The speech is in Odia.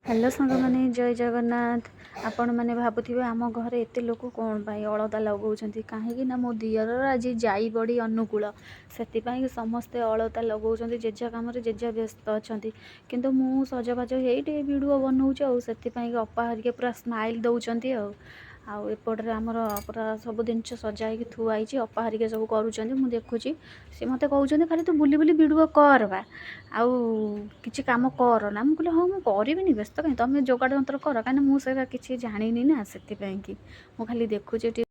ହ୍ୟାଲୋ ସାଙ୍ଗମାନେ, ଜୟ ଜଗନ୍ନାଥ। ଆପଣମାନେ ଭାବୁଥିବେ ଆମ ଘରେ ଏତେ ଲୋକ କ'ଣ ପାଇଁ ଅଳତା ଲଗାଉଛନ୍ତି। କାହିଁକି ନା ମୋ ଦିଅରର ଆଜି ଯାଇ ବଡ଼ି ଅନୁକୂଳ, ସେଥିପାଇଁ ସମସ୍ତେ ଅଳତା ଲଗାଉଛନ୍ତି। ଯେଝା କାମରେ ଯେଝା ବ୍ୟସ୍ତ ଅଛନ୍ତି, କିନ୍ତୁ ମୁଁ ସଜବାଜ ହେଇ ଟିକେ ଭିଡ଼ିଓ ବନାଉଛି ଆଉ। ସେଥିପାଇଁ ଅପା ହରିକା ପୁରା ସ୍ମାଇଲ୍ ଦେଉଛନ୍ତି ଆଉ ଏପଟରେ ଆମର ପୁରା ସବୁ ଜିନିଷ ସଜା ହେଇକି ଥୁଆ ହେଇଛି। ଅପା ହରିକା ସବୁ କରୁଛନ୍ତି, ମୁଁ ଦେଖୁଛି। ସେ ମୋତେ କହୁଛନ୍ତି ଖାଲି ତୁ ବୁଲି ବୁଲି ଭିଡ଼ିଓ କର ବା, ଆଉ କିଛି କାମ କର ନା। ମୁଁ କହିଲି ହଁ ମୁଁ କରିବିନି, ବ୍ୟସ୍ତ କାହିଁ, ତମେ ଯୋଗାଡ଼ ଯନ୍ତ୍ର କର, କାହିଁକିନା ମୁଁ ସେଇଟା କିଛି ଜାଣିନି ନା, ସେଥିପାଇଁକି ମୁଁ ଖାଲି ଦେଖୁଛି ଏଠି